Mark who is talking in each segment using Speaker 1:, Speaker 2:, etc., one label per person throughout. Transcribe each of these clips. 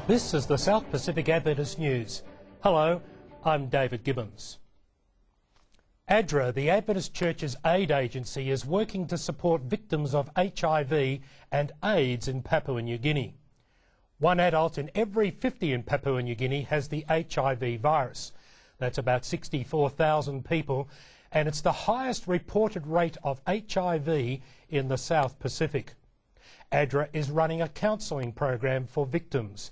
Speaker 1: This is the South Pacific Adventist News. Hello, I'm David Gibbons. ADRA, the Adventist Church's aid agency, is working to support victims of HIV and AIDS in Papua New Guinea. One adult in every 50 in Papua New Guinea has the HIV virus. That's about 64,000 people, and it's the highest reported rate of HIV in the South Pacific. ADRA is running a counselling program for victims.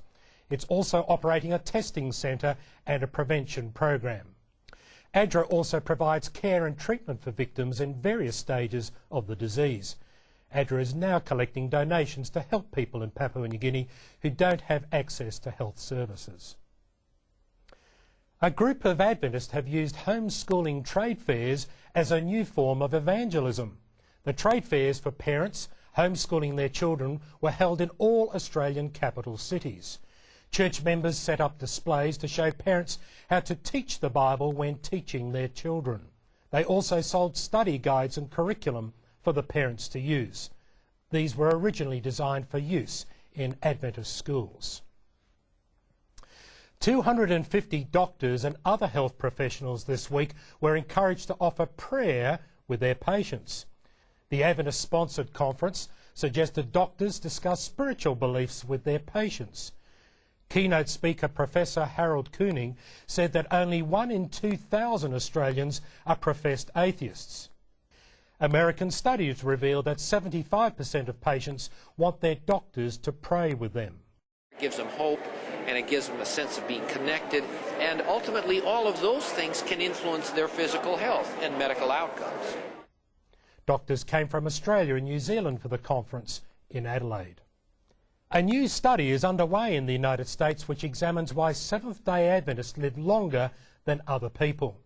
Speaker 1: It's also operating a testing centre and a prevention program. ADRA also provides care and treatment for victims in various stages of the disease. ADRA is now collecting donations to help people in Papua New Guinea who don't have access to health services. A group of Adventists have used homeschooling trade fairs as a new form of evangelism. The trade fairs for parents homeschooling their children were held in all Australian capital cities. Church members set up displays to show parents how to teach the Bible when teaching their children. They also sold study guides and curriculum for the parents to use. These were originally designed for use in Adventist schools. 250 doctors and other health professionals this week were encouraged to offer prayer with their patients. The Adventist-sponsored conference suggested doctors discuss spiritual beliefs with their patients. Keynote speaker Professor Harold Kooning said that only 1 in 2,000 Australians are professed atheists. American studies reveal that 75% of patients want their doctors to pray with them.
Speaker 2: It gives them hope, and it gives them a sense of being connected, and ultimately all of those things can influence their physical health and medical outcomes.
Speaker 1: Doctors came from Australia and New Zealand for the conference in Adelaide. A new study is underway in the United States which examines why Seventh-day Adventists live longer than other people.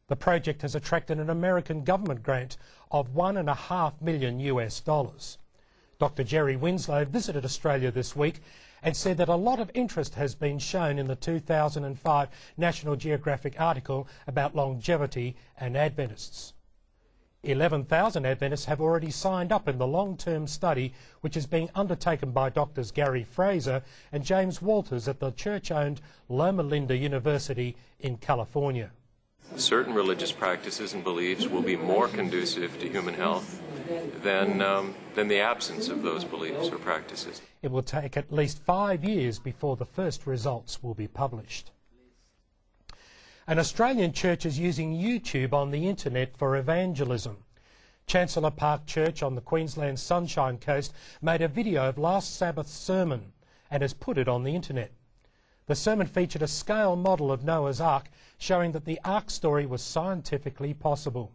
Speaker 1: The project has attracted an American government grant of $1.5 million. Dr. Jerry Winslow visited Australia this week and said that a lot of interest has been shown in the 2005 National Geographic article about longevity and Adventists. 11,000 Adventists have already signed up in the long-term study which is being undertaken by Drs. Gary Fraser and James Walters at the church-owned Loma Linda University in California.
Speaker 3: Certain religious practices and beliefs will be more conducive to human health than the absence of those beliefs or practices.
Speaker 1: It will take at least 5 years before the first results will be published. An Australian church is using YouTube on the internet for evangelism. Chancellor Park Church on the Queensland Sunshine Coast made a video of last Sabbath's sermon and has put it on the internet. The sermon featured a scale model of Noah's Ark showing that the Ark story was scientifically possible.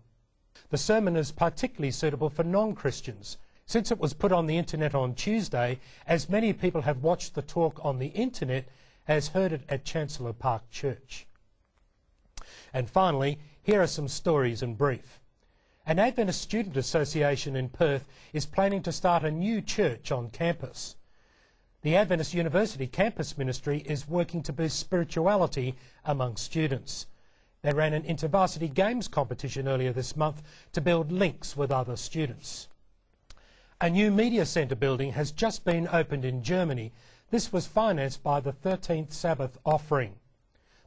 Speaker 1: The sermon is particularly suitable for non-Christians. Since it was put on the internet on Tuesday, as many people have watched the talk on the internet as heard it at Chancellor Park Church. And finally, here are some stories in brief. An Adventist Student Association in Perth is planning to start a new church on campus. The Adventist University Campus Ministry is working to boost spirituality among students. They ran an InterVarsity Games competition earlier this month to build links with other students. A new media centre building has just been opened in Germany. This was financed by the 13th Sabbath offering.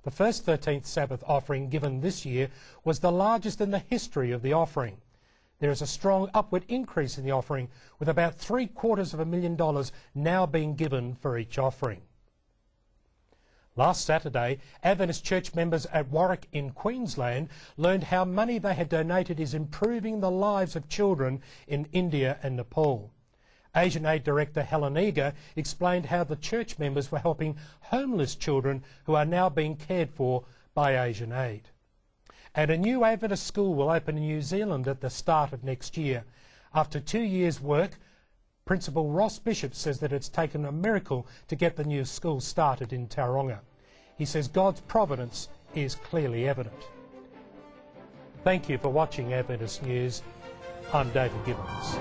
Speaker 1: The first 13th Sabbath offering given this year was the largest in the history of the offering. There is a strong upward increase in the offering, with about $750,000 now being given for each offering. Last Saturday, Adventist church members at Warwick in Queensland learned how money they had donated is improving the lives of children in India and Nepal. Asian Aid Director Helen Eager explained how the church members were helping homeless children who are now being cared for by Asian Aid. And a new Adventist school will open in New Zealand at the start of next year. After 2 years' work, Principal Ross Bishop says that it's taken a miracle to get the new school started in Tauranga. He says God's providence is clearly evident. Thank you for watching Adventist News. I'm David Gibbons.